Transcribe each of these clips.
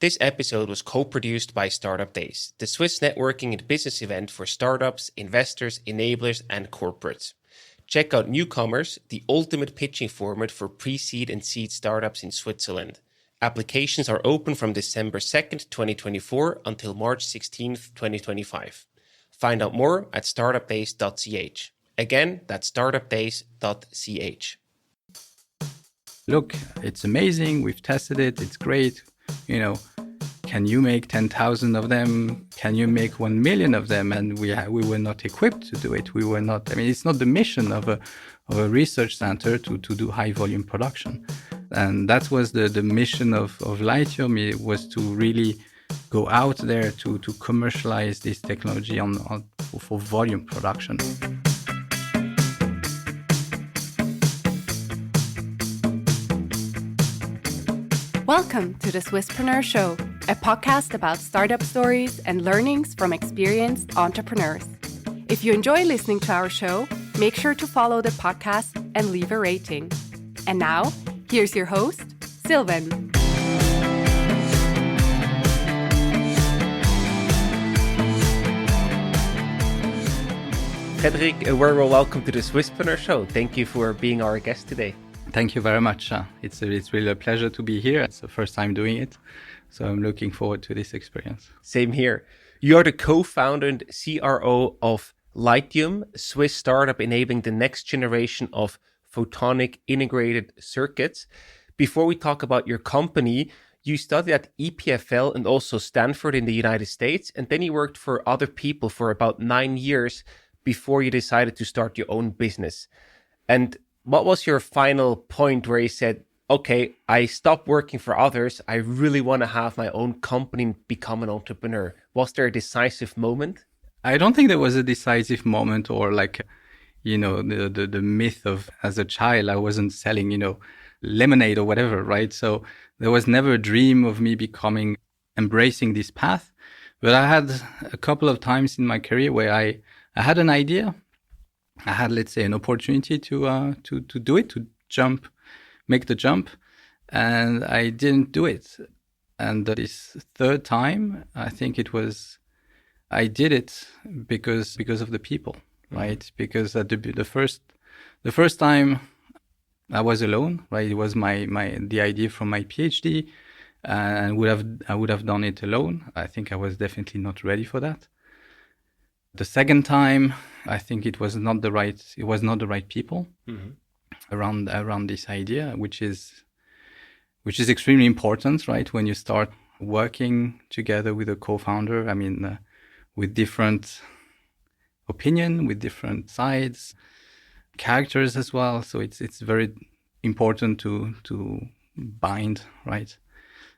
This episode was co-produced by Startup Days, the Swiss networking and business event for startups, investors, enablers, and corporates. Check out Newcomers, the ultimate pitching format for pre-seed and seed startups in Switzerland. Applications are open from December 2nd, 2024 until March 16th, 2025. Find out more at startupdays.ch. Again, that's startupdays.ch. Look, it's amazing. We've tested it. It's great. Can you make 10,000 of them? Can you make 1 million of them? And we were not equipped to do it. We were not. It's not the mission of a research center to do high volume production. And that was the mission of Lightium. It was to really go out there to commercialize this technology for volume production. Welcome to the Swisspreneur Show, a podcast about startup stories and learnings from experienced entrepreneurs. If you enjoy listening to our show, make sure to follow the podcast and leave a rating. And now, here's your host, Sylvain. Frédéric, a warm welcome to the Swisspreneur Show. Thank you for being our guest today. Thank you very much. It's really a pleasure to be here. It's the first time doing it, so I'm looking forward to this experience. Same here. You are the co-founder and CRO of Lightium, a Swiss startup enabling the next generation of photonic integrated circuits. Before we talk about your company, you studied at EPFL and also Stanford in the United States, and then you worked for other people for about 9 years before you decided to start your own business. And what was your final point where you said, okay, I stopped working for others. I really want to have my own company and become an entrepreneur? Was there a decisive moment? I don't think there was a decisive moment or the myth of as a child, I wasn't selling, lemonade or whatever, right? So there was never a dream of me embracing this path. But I had a couple of times in my career where I had an idea. I had, let's say, an opportunity to do it, to make the jump, and I didn't do it. And this third time, I think I did it because of the people, right? Because at the first time, I was alone, right? It was the idea from my PhD, and I would have done it alone. I think I was definitely not ready for that. The second time, I think it was not the right people around this idea, which is extremely important, right? When you start working together with a co-founder, with different opinion, with different sides, characters as well. So it's very important to bind, right?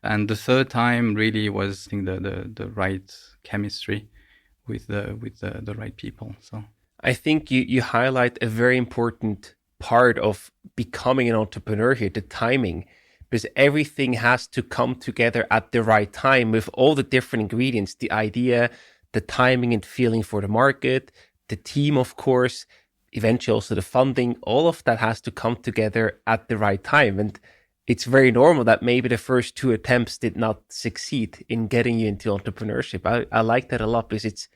And the third time really was, I think, the right chemistry with the right people. So I think you highlight a very important part of becoming an entrepreneur here, the timing, because everything has to come together at the right time with all the different ingredients, the idea, the timing and feeling for the market, the team, of course, eventually also the funding. All of that has to come together at the right time. And it's very normal that maybe the first 2 attempts did not succeed in getting you into entrepreneurship. I like that a lot because it's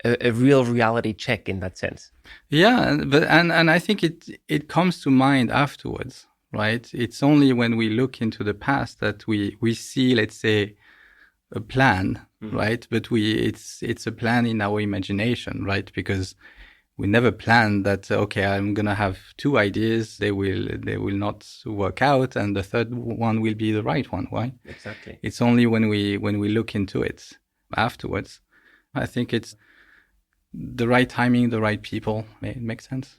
a real reality check in that sense. Yeah, but and I think it comes to mind afterwards, right? It's only when we look into the past that we see, let's say, a plan, right? But it's a plan in our imagination, right? Because we never planned that, okay, I'm going to have 2 ideas. They will not work out. And the third one will be the right one, right? Exactly. It's only when we look into it afterwards. I think it's the right timing, the right people. It makes sense.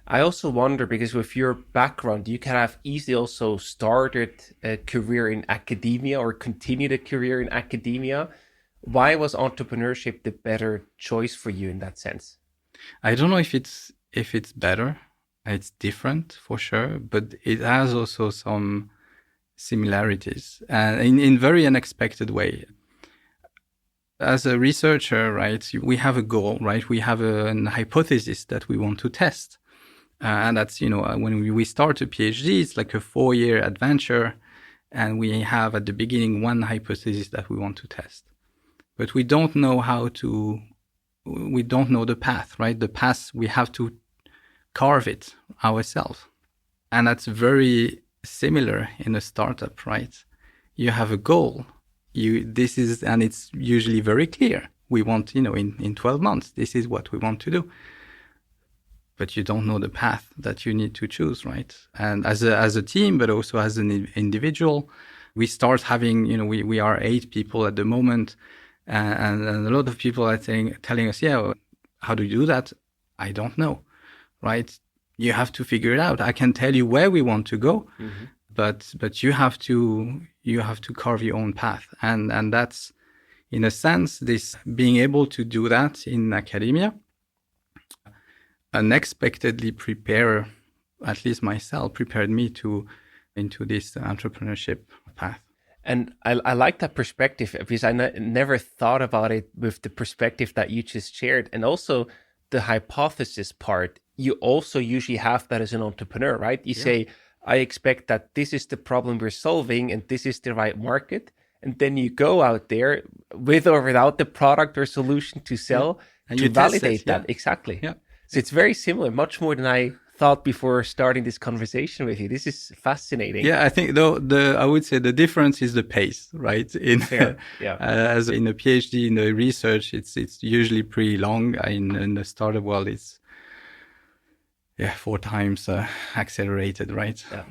I also wonder, because with your background, you can have easily also started a career in academia or continued a career in academia. Why was entrepreneurship the better choice for you in that sense? I don't know if it's better. It's different for sure, but it has also some similarities, and in very unexpected way. As a researcher, right, we have a goal, right? We have an hypothesis that we want to test, and that's when we start a PhD, it's like a 4-year adventure, and we have at the beginning one hypothesis that we want to test. But we don't know we don't know the path, right? The path, we have to carve it ourselves. And that's very similar in a startup, right? You have a goal. And it's usually very clear. We want, in 12 months, this is what we want to do. But you don't know the path that you need to choose, right? And as a team, but also as an individual, we start having, we are 8 people at the moment. And a lot of people are telling us, yeah, how do you do that? I don't know, right? You have to figure it out. I can tell you where we want to go, but you have to carve your own path. And that's, in a sense, this being able to do that in academia, unexpectedly at least myself, prepared me into this entrepreneurship path. And I like that perspective, because I never thought about it with the perspective that you just shared. And also the hypothesis part, you also usually have that as an entrepreneur, right? You say, I expect that this is the problem we're solving and this is the right market. And then you go out there with or without the product or solution to sell and to validate that. Exactly. Yeah. So it's very similar, much more than I thought before starting this conversation with you. This is fascinating. Yeah, I think though I would say the difference is the pace, right? As in a PhD in the research, it's usually pretty long. In the startup world, it's 4 times accelerated, right? Yeah.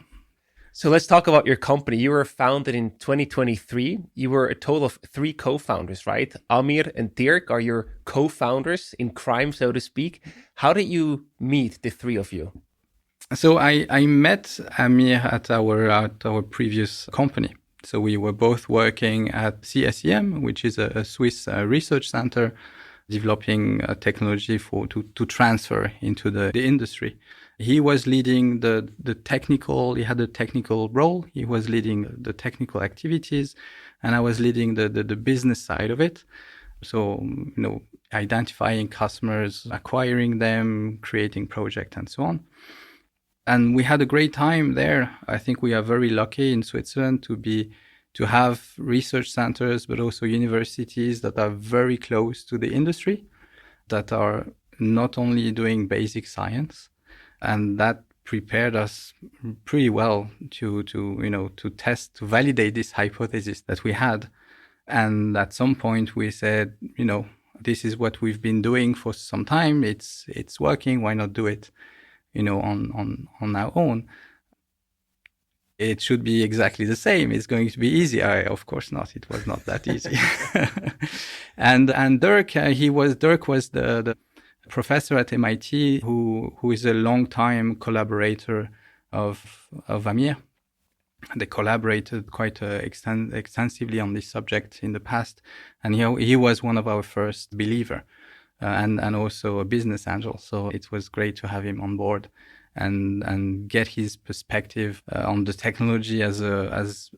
So let's talk about your company. You were founded in 2023. You were a total of 3 co-founders, right? Amir and Dirk are your co-founders in crime, so to speak. How did you meet, the 3 of you? So I met Amir at our previous company. So we were both working at CSEM, which is a Swiss research center, developing technology to transfer into the industry. He was leading the technical, he had a technical role. He was leading the technical activities, and I was leading the business side of it. So, identifying customers, acquiring them, creating projects, and so on. And we had a great time there. I think we are very lucky in Switzerland to have research centers, but also universities that are very close to the industry, that are not only doing basic science, and that prepared us pretty well to test, to validate this hypothesis that we had. And at some point we said, this is what we've been doing for some time. It's working. Why not do it, on our own? It should be exactly the same. It's going to be easy. Of course not. It was not that easy. And Dirk, Dirk was the professor at MIT who is a long-time collaborator of Amir. They collaborated quite extensively on this subject in the past, and he was one of our first believer, and also a business angel. So it was great to have him on board and get his perspective on the technology as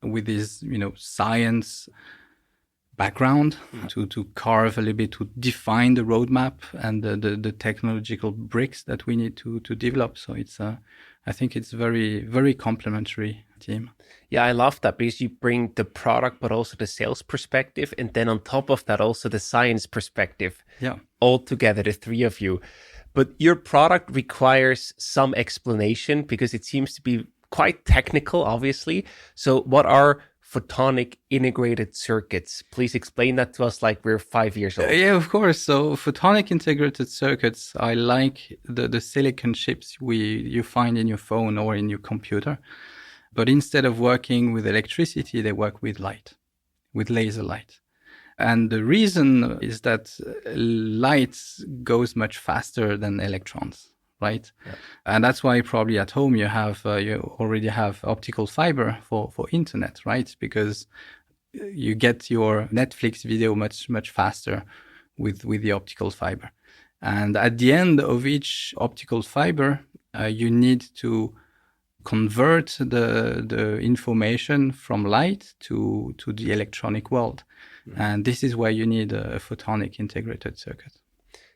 with his science background, to carve a little bit, to define the roadmap and the technological bricks that we need to develop. So I think it's very, very complementary team. Yeah, I love that, because you bring the product, but also the sales perspective. And then on top of that, also the science perspective. Yeah. All together, the 3 of you. But your product requires some explanation, because it seems to be quite technical, obviously. So what are photonic integrated circuits? Please explain that to us like we're 5 years old. Yeah, of course. So photonic integrated circuits are like the silicon chips you find in your phone or in your computer. But instead of working with electricity, they work with light, with laser light. And the reason is that light goes much faster than electrons, right? Yeah. And that's why probably at home you already have optical fiber for internet, right? Because you get your Netflix video much, much faster with the optical fiber. And at the end of each optical fiber, you need to convert the information from light to the electronic world. Mm-hmm. And this is why you need a photonic integrated circuit.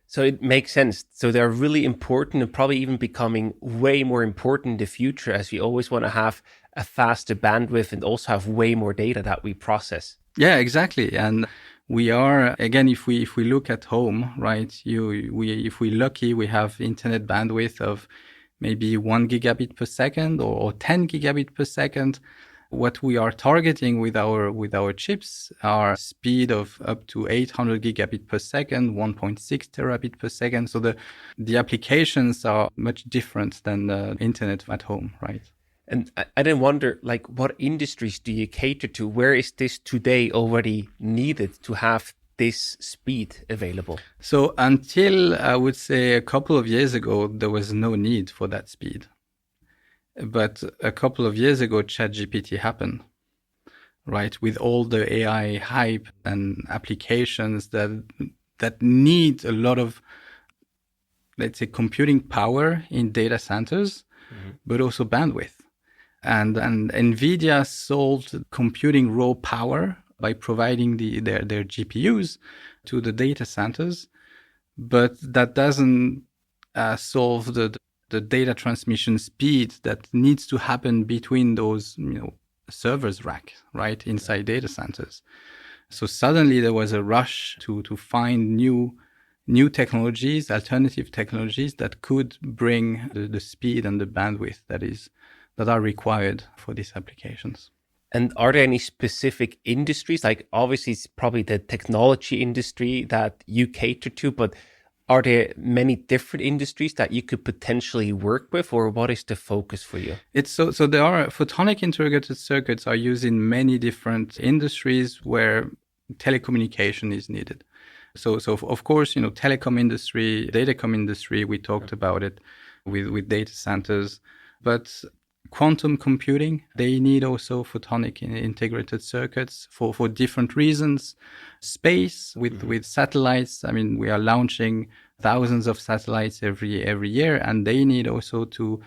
So it makes sense. So they're really important, and probably even becoming way more important in the future, as we always want to have a faster bandwidth and also have way more data that we process. Yeah, exactly. And we are, again, if we look at home, right, if we're lucky, we have internet bandwidth of maybe 1 gigabit per second or 10 gigabit per second. What we are targeting with our chips are speed of up to 800 gigabit per second, 1.6 terabit per second. So the applications are much different than the internet at home, right? And I then wonder, like, what industries do you cater to? Where is this today already needed to have this speed available? So until I would say a couple of years ago, there was no need for that speed. But a couple of years ago, ChatGPT happened, right? With all the AI hype and applications that need a lot of, let's say, computing power in data centers, but also bandwidth. And NVIDIA solved computing raw power by providing their GPUs to the data centers, but that doesn't solve the data transmission speed that needs to happen between those, servers rack, right, inside data centers. So suddenly there was a rush to find new technologies, alternative technologies that could bring the speed and the bandwidth that are required for these applications. And are there any specific industries? Like, obviously, it's probably the technology industry that you cater to, but are there many different industries that you could potentially work with, or what is the focus for you? It's so there are photonic integrated circuits are used in many different industries where telecommunication is needed. So of course, telecom industry, datacom industry, we talked about it with data centers, but quantum computing, they need also photonic integrated circuits for different reasons. Space with satellites. I mean, we are launching thousands of satellites every year, and they need also to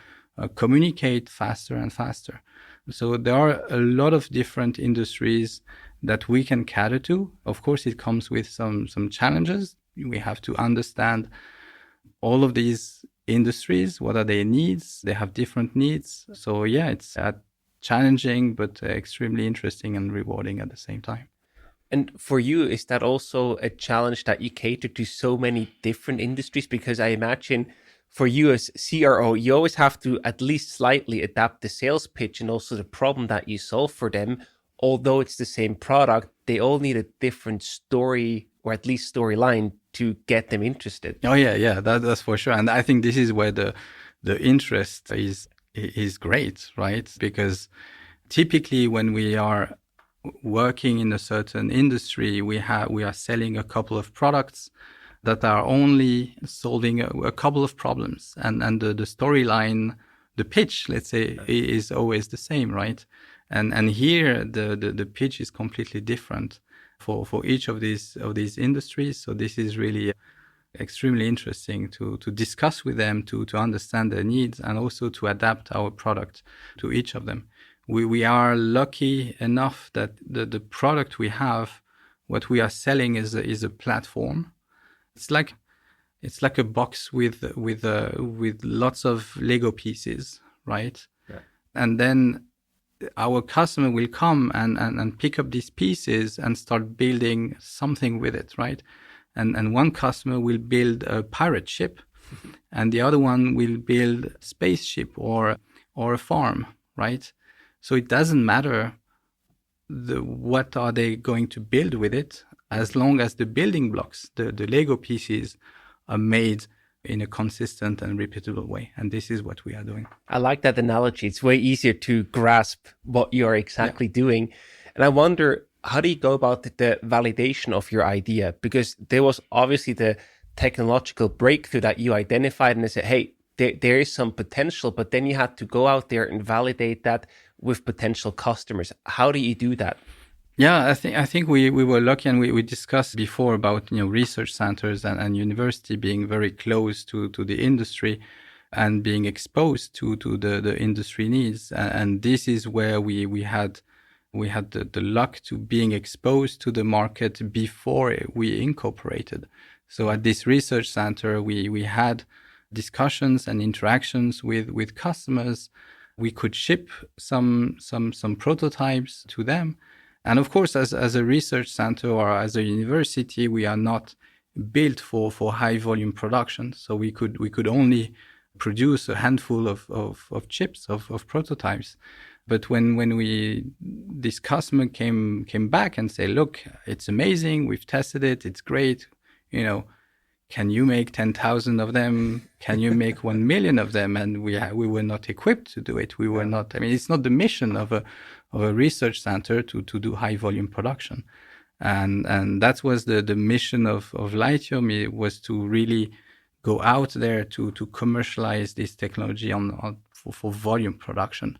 communicate faster and faster. So there are a lot of different industries that we can cater to. Of course, it comes with some challenges. We have to understand all of these industries. What are their needs? They have different needs. So yeah, it's challenging, but extremely interesting and rewarding at the same time. And for you, is that also a challenge that you cater to so many different industries? Because I imagine for you as CRO, you always have to at least slightly adapt the sales pitch and also the problem that you solve for them. Although it's the same product, they all need a different story or at least storyline to get them interested. Oh yeah, that's for sure. And I think this is where the interest is great, right? Because typically when we are working in a certain industry, we are selling a couple of products that are only solving a couple of problems, and the storyline, the pitch, let's say, is always the same, right? And here the pitch is completely different for each of these industries. So this is really extremely interesting to discuss with them, to understand their needs, and also to adapt our product to each of them. We are lucky enough that the product we have, what we are selling is a platform. It's like a box with lots of Lego pieces, right? Yeah. And then our customer will come and pick up these pieces and start building something with it, right? And one customer will build a pirate ship, and the other one will build a spaceship or a farm, right? So it doesn't matter what are they going to build with it, as long as the building blocks, the Lego pieces, are made in a consistent and repeatable way. And this is what we are doing. I like that analogy. It's way easier to grasp what you're exactly doing. And I wonder, how do you go about the validation of your idea? Because there was obviously the technological breakthrough that you identified and said, hey, there is some potential, but then you had to go out there and validate that with potential customers. How do you do that? Yeah, I think we were lucky, and we discussed before about research centers and university being very close to the industry and being exposed to the industry needs, and this is where we had the luck to being exposed to the market before we incorporated. So at this research center, we had discussions and interactions with customers We could ship some prototypes to them. And of course, as a research center or as a university, we are not built for high volume production. So we could only produce a handful of chips, of prototypes. But when this customer came back and say, look, it's amazing, we've tested it, it's great, can you make 10,000 of them? Can you make 1 million of them? And we were not equipped to do it. We were not. I mean, it's not the mission of a research center to do high volume production, and that was the mission of Lightium. It was to really go out there to commercialize this technology for volume production,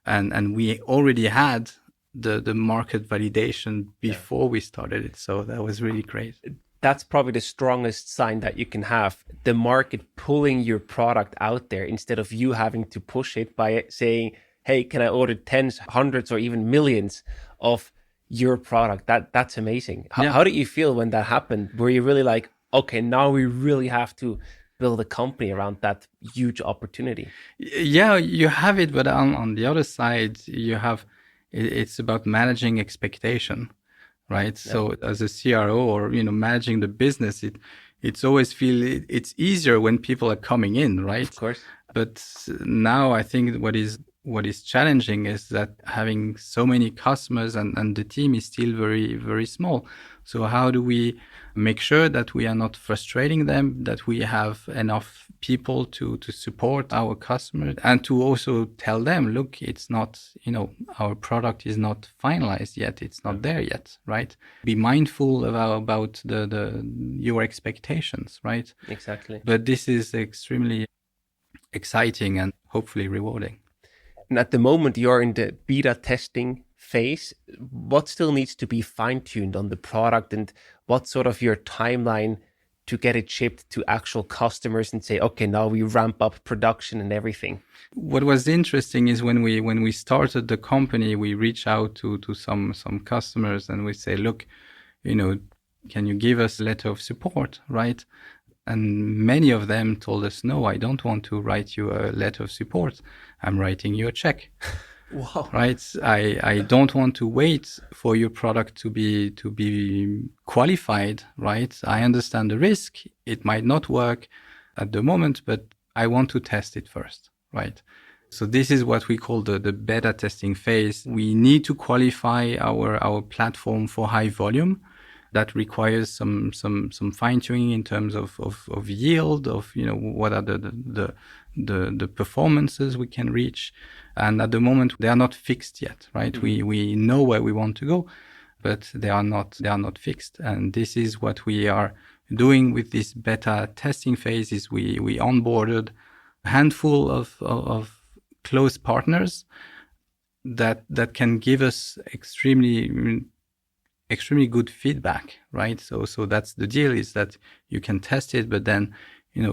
and we already had the market validation before we started it. So that was really great. That's probably the strongest sign that you can have, the market pulling your product out there instead of you having to push it by saying, hey, can I order tens, hundreds, or even millions of your product? That's amazing. How did you feel when that happened? Were you really like, okay, now we really have to build a company around that huge opportunity? Yeah, you have it. But on the other side, it's about managing expectation. Right. Yeah. So as a CRO or, managing the business, it's always it's easier when people are coming in. Right. Of course. But now I think what is challenging is that having so many customers and the team is still very, very small. So how do we make sure that we are not frustrating them, that we have enough people to support our customers, and to also tell them, look, it's not, our product is not finalized yet. It's not there yet, right? Be mindful about your expectations, right? Exactly. But this is extremely exciting and hopefully rewarding. And at the moment, you're in the beta testing phase. What still needs to be fine-tuned on the product, and what's sort of your timeline to get it shipped to actual customers and say, okay, now we ramp up production and everything? What was interesting is when we started the company, we reached out to some customers and we say, look, can you give us a letter of support, right? And many of them told us, no, I don't want to write you a letter of support. I'm writing you a check. Wow. Right. I don't want to wait for your product to be qualified. Right. I understand the risk. It might not work at the moment, but I want to test it first. Right. So this is what we call the beta testing phase. We need to qualify our platform for high volume. That requires some fine tuning in terms of yield, of what are the performances we can reach, and at the moment they are not fixed yet, right? Mm-hmm. We know where we want to go, but they are not fixed, and this is what we are doing with this beta testing phase. Is we onboarded a handful of close partners that can give us extremely good feedback, right? So that's the deal, is that you can test it, but then,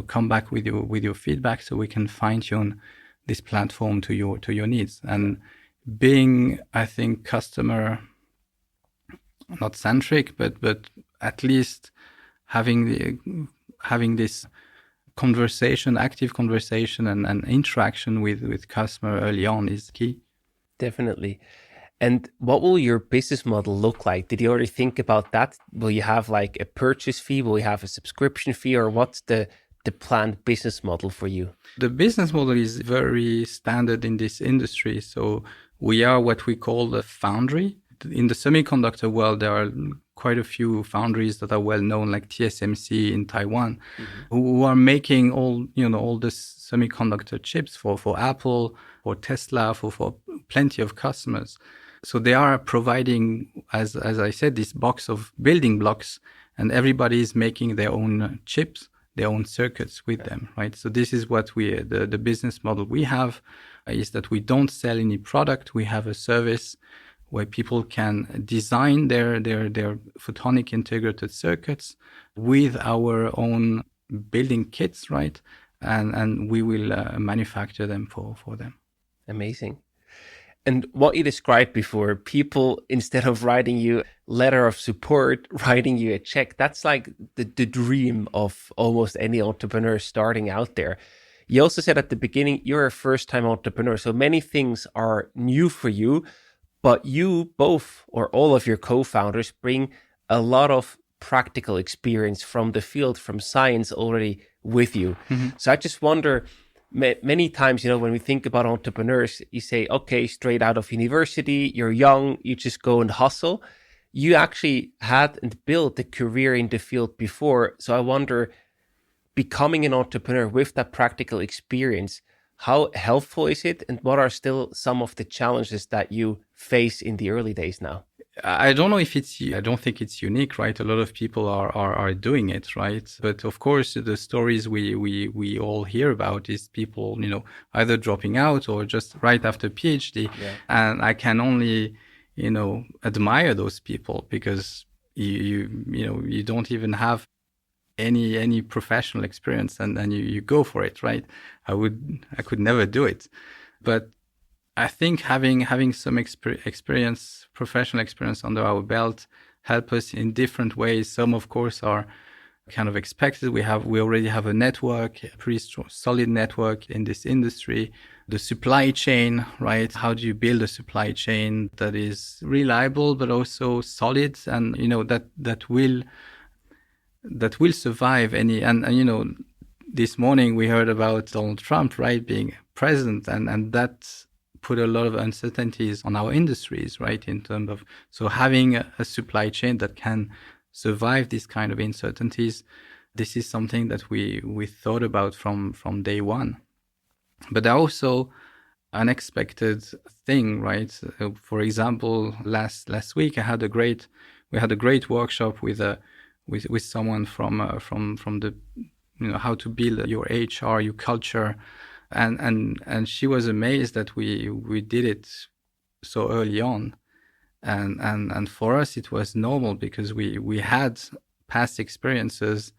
come back with your feedback so we can fine tune this platform to your needs. And being, I think, customer, not centric, but at least having this conversation, active conversation and interaction with customer early on is key. Definitely. And what will your business model look like? Did you already think about that? Will you have like a purchase fee? Will you have a subscription fee? Or what's the planned business model for you? The business model is very standard in this industry. So we are what we call the foundry. In the semiconductor world, there are quite a few foundries that are well known, like TSMC in Taiwan, mm-hmm. who are making all the semiconductor chips for Apple, for Tesla, for plenty of customers. So they are providing, as I said, this box of building blocks, and everybody is making their own chips, their own circuits with them, right? So this is what the business model we have, is that we don't sell any product. We have a service where people can design their photonic integrated circuits with our own building kits, right? And we will manufacture them for them. Amazing. And what you described before, people, instead of writing you a letter of support, writing you a check, that's like the dream of almost any entrepreneur starting out there. You also said at the beginning, you're a first-time entrepreneur, so many things are new for you, but you both, or all of your co-founders, bring a lot of practical experience from the field, from science already with you. So I just wonder, many times, when we think about entrepreneurs, you say, okay, straight out of university, you're young, you just go and hustle. You actually had and built a career in the field before. So I wonder, becoming an entrepreneur with that practical experience, how helpful is it? And what are still some of the challenges that you face in the early days now? I don't know if I don't think it's unique, right? A lot of people are doing it, right? But of course, the stories we all hear about is people, either dropping out or just right after PhD. Yeah. And I can only, admire those people because you don't even have any professional experience and you go for it, right? I could never do it. But I think having some experience, professional experience under our belt help us in different ways. Some, of course, are kind of expected. We already have a network, a pretty strong, solid network in this industry. The supply chain, right? How do you build a supply chain that is reliable but also solid, and that will survive any. And this morning we heard about Donald Trump, right, being president, and that put a lot of uncertainties on our industries, right, in terms of, so having a supply chain that can survive these kind of uncertainties, this is something that we thought about from day one. But also unexpected thing, right? For example, last week we had a great workshop with someone from the how to build your HR, your culture. And she was amazed that we did it so early on, and for us it was normal because we had past experiences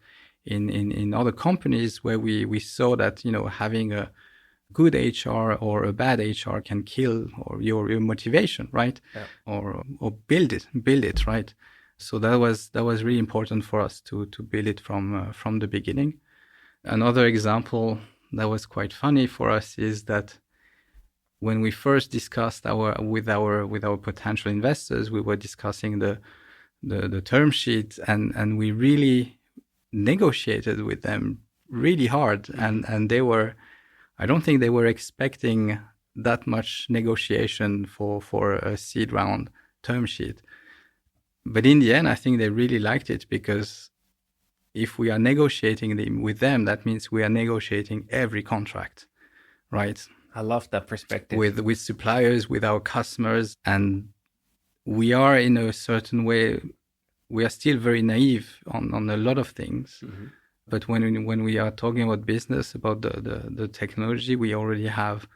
in other companies where we saw that having a good HR or a bad HR can kill or your motivation, right? Yeah. Or build it, right? So that was really important for us to build it from the beginning. Another example that was quite funny for us is that when we first discussed with our potential investors, we were discussing the term sheet, and we really negotiated with them really hard, and they were, I don't think they were expecting that much negotiation for a seed round term sheet. But in the end, I think they really liked it because if we are negotiating with them, that means we are negotiating every contract, right? I love that perspective. With suppliers, with our customers. And we are, in a certain way, we are still very naive on a lot of things. Mm-hmm. But when we are talking about business, about the technology, we already have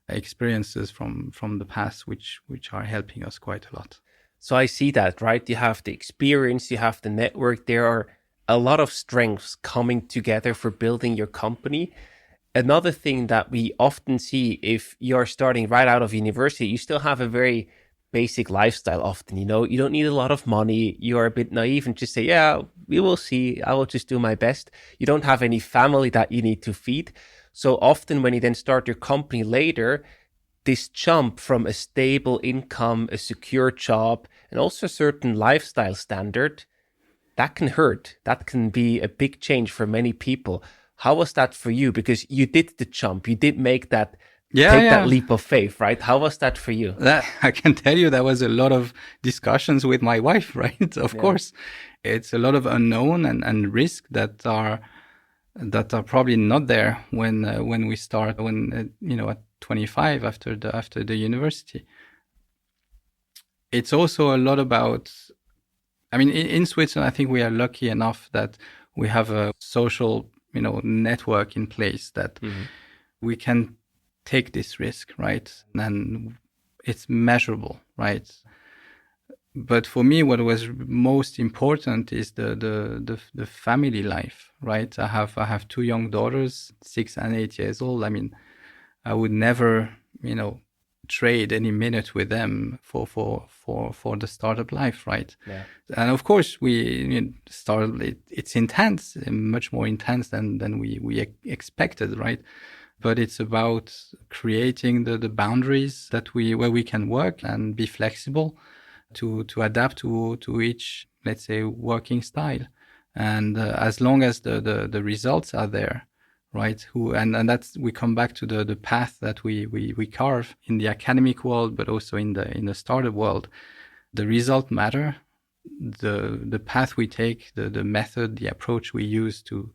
experiences from the past, which are helping us quite a lot. So I see that, right? You have the experience, you have the network. There are a lot of strengths coming together for building your company. Another thing that we often see, if you're starting right out of university, you still have a very basic lifestyle often, you don't need a lot of money. You are a bit naive and just say, yeah, we will see. I will just do my best. You don't have any family that you need to feed. So often when you then start your company later, this jump from a stable income, a secure job, and also a certain lifestyle standard, that can hurt. That can be a big change for many people. How was that for you? Because you did the jump, you did make that, that leap of faith, right? How was that for you? That, I can tell you there was a lot of discussions with my wife, right? Of course, it's a lot of unknown and risk that are probably not there when we start, at 25 after the university. It's also a lot about, in Switzerland, I think we are lucky enough that we have a social, network in place that we can take this risk, right? And it's measurable, right? But for me, what was most important is the family life, right? I have two young daughters, 6 and 8 years old. I would never, trade any minute with them for the startup life, right? Yeah. And of course, we started. It's intense, much more intense than we expected, right? but it's about creating the boundaries where we can work and be flexible to adapt to each, let's say, working style. And as long as the results are there, right? And that's, we come back to the path that we carve in the academic world, but also in the startup world. The result matter. The path we take, the method, the approach we use to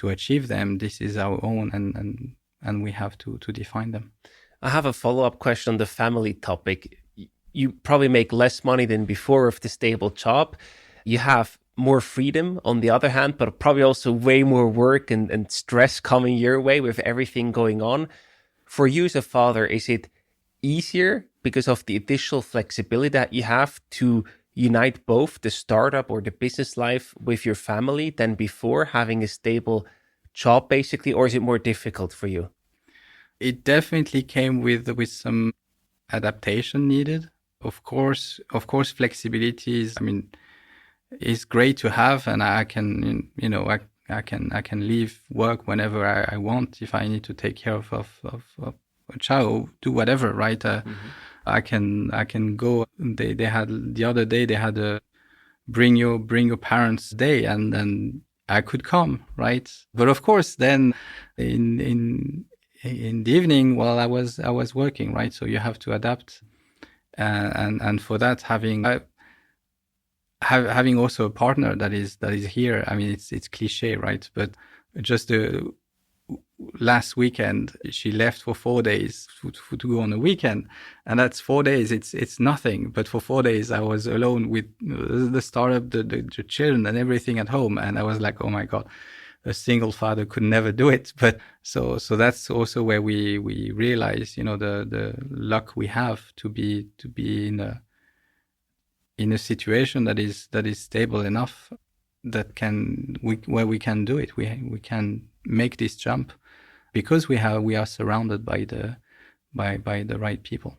achieve them, this is our own, and we have to define them. I have a follow-up question on the family topic. You probably make less money than before with the stable job. You have more freedom on the other hand, but probably also way more work and stress coming your way with everything going on. For you as a father, is it easier because of the additional flexibility that you have to unite both the startup or the business life with your family than before, having a stable job basically, or is it more difficult for you? It definitely came with some adaptation needed. Of course, flexibility is great to have, and I can, I can leave work whenever I want if I need to take care of a child, do whatever, right? I can go. They had the other day, they had a bring your parents day, and then I could come, right? But of course, then in the evening, well, I was working, right? So you have to adapt, and for that, having also a partner that is here. I mean, it's cliche, right? But just last weekend, she left for 4 days to go on a weekend, and that's 4 days. It's nothing, but for 4 days I was alone with the startup, the children, and everything at home, and I was like, oh my God, a single father could never do it. But so that's also where we realize, the luck we have to be in a situation that is stable enough where we can do it. We can make this jump because we are surrounded by the right people.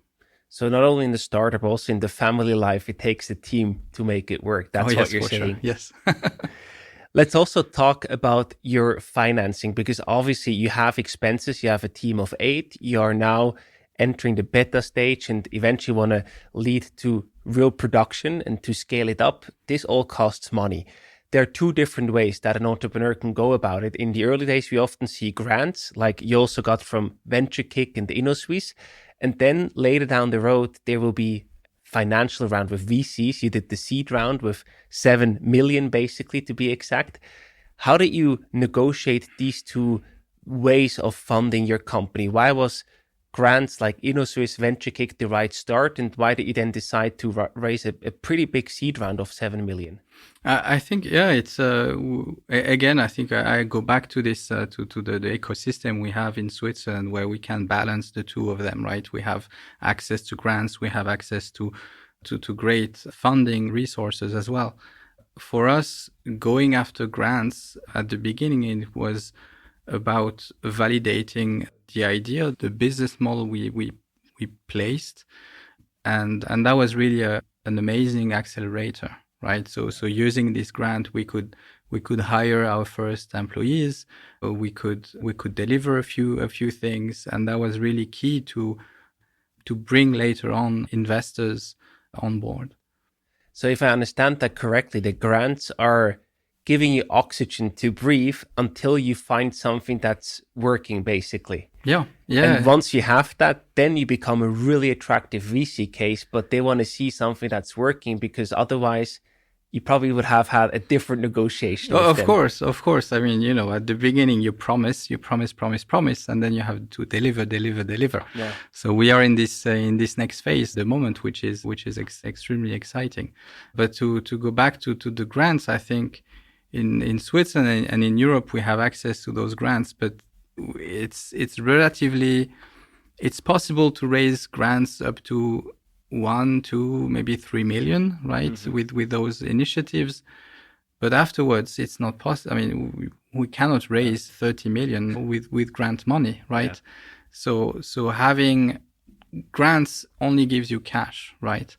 So not only in the startup, also in the family life, it takes a team to make it work. That's what you're saying. Sure. Yes. Let's also talk about your financing, because obviously you have expenses. You have a team of 8. You are now entering the beta stage and eventually want to lead to real production and to scale it up. This all costs money. There are 2 different ways that an entrepreneur can go about it. In the early days, we often see grants, like you also got from Venture Kick and the InnoSwiss. And then later down the road, there will be financial round with VCs. You did the seed round with 7 million, basically, to be exact. How did you negotiate these 2 ways of funding your company? Why was grants like InnoSwiss, Venture Kick the right start, and why did you then decide to raise a pretty big seed round of 7 million? I think, it's again, I think I go back to this to the ecosystem we have in Switzerland, where we can balance the 2 of them, right? We have access to grants, we have access to great funding resources as well. For us, going after grants at the beginning, it was about validating the idea, the business model we placed, and that was really an amazing accelerator, right? So using this grant, we could hire our first employees, we could deliver a few things, and that was really key to bring later on investors on board. So if I understand that correctly, the grants are giving you oxygen to breathe until you find something that's working, basically. Yeah. And once you have that, then you become a really attractive VC case, but they want to see something that's working, because otherwise you probably would have had a different negotiation. Of course. I mean, at the beginning you promise, and then you have to deliver. Yeah. So we are in this next phase, the moment, which is extremely exciting. But to go back to the grants, I think in Switzerland and in Europe we have access to those grants, but it's possible to raise grants up to 1, 2, maybe 3 million, right? Mm-hmm. with those initiatives. But afterwards, it's not possible. I mean, we cannot raise 30 million with grant money, right? Yeah. So having grants only gives you cash, right?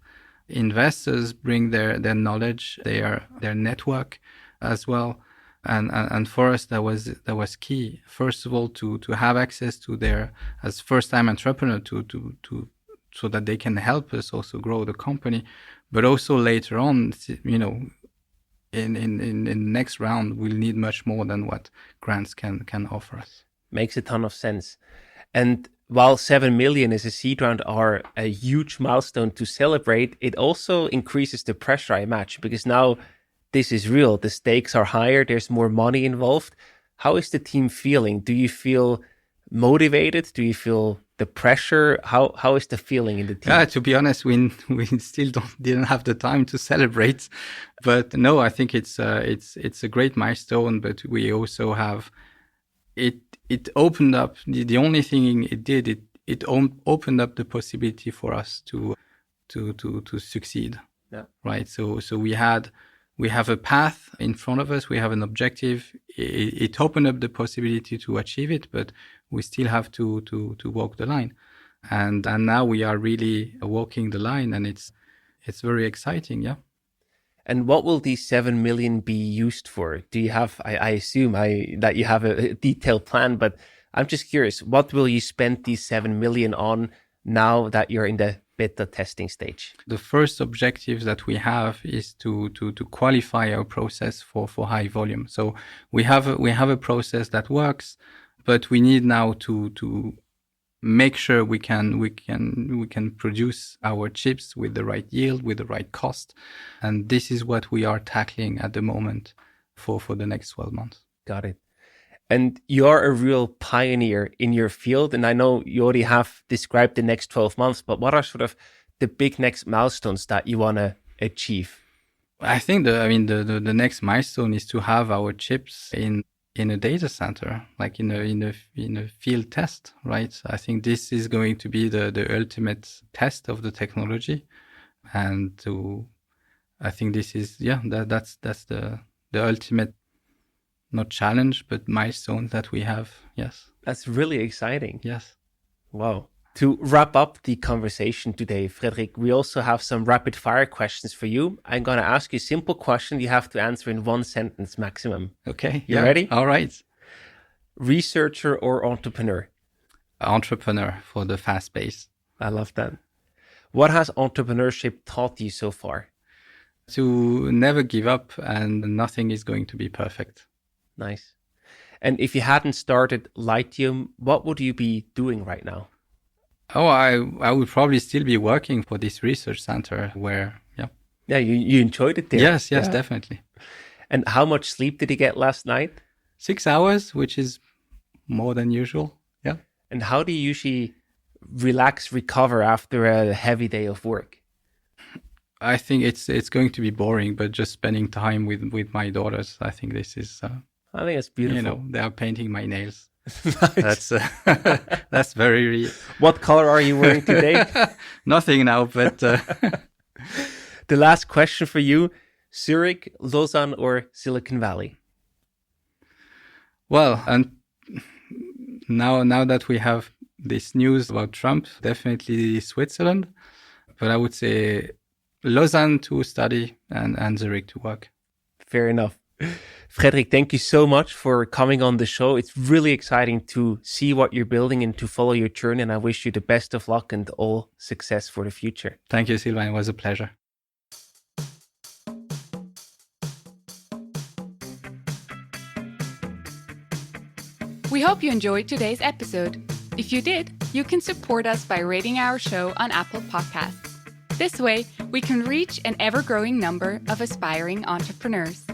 Investors bring their knowledge, their network as well. And for us, that was key. First of all, to have access to their, as first-time entrepreneur, to so that they can help us also grow the company, but also later on, you know, in the next round, we'll need much more than what grants can offer us. Makes a ton of sense. And while 7 million is a seed round are a huge milestone to celebrate, it also increases the pressure, I imagine, because now this is real. The stakes are higher. There's more money involved. How is the team feeling? Do you feel motivated? Do you feel the pressure? How is the feeling in the team? Yeah, to be honest, we still didn't have the time to celebrate, but no, I think it's a great milestone. But we also have it opened up the only thing it did, it opened up the possibility for us to succeed. Yeah. Right. So we have a path in front of us. We have an objective. It opened up the possibility to achieve it, but we still have to walk the line. And now we are really walking the line, and it's very exciting. Yeah. And what will these 7 million be used for? Do you have, I assume that you have a detailed plan, but I'm just curious, what will you spend these 7 million on now that you're in the beta testing stage? The first objective that we have is to qualify our process for high volume. So we have a process that works, but we need now to make sure we can produce our chips with the right yield, with the right cost. And this is what we are tackling at the moment for the next 12 months. Got it. And you're a real pioneer in your field. And I know you already have described the next 12 months, but what are sort of the big next milestones that you want to achieve? I think the next milestone is to have our chips in a data center, like in a field test, right? I think this is going to be the ultimate test of the technology. And I think this is, that's the ultimate, not challenge, but milestone that we have. Yes. That's really exciting. Yes. Wow. To wrap up the conversation today, Frédéric, we also have some rapid fire questions for you. I'm going to ask you a simple question. You have to answer in one sentence maximum. Okay. You ready? All right. Researcher or entrepreneur? Entrepreneur for the fast pace. I love that. What has entrepreneurship taught you so far? To never give up, and nothing is going to be perfect. Nice. And if you hadn't started Lightium, what would you be doing right now? Oh, I would probably still be working for this research center where, Yeah, you enjoyed it there. Yes, Yeah. definitely. And how much sleep did you get last night? 6 hours, which is more than usual. Yeah. And how do you usually recover after a heavy day of work? I think it's going to be boring, but just spending time with my daughters. I think this is. I think it's beautiful. You know, they are painting my nails. Nice. That's very real. What color are you wearing today? Nothing now, but The last question for you: Zurich, Lausanne, or Silicon Valley? Well, and now that we have this news about Trump, definitely Switzerland. But I would say Lausanne to study and Zurich to work. Fair enough. Frédéric, thank you so much for coming on the show. It's really exciting to see what you're building and to follow your journey. And I wish you the best of luck and all success for the future. Thank you, Sylvain. It was a pleasure. We hope you enjoyed today's episode. If you did, you can support us by rating our show on Apple Podcasts. This way, we can reach an ever-growing number of aspiring entrepreneurs.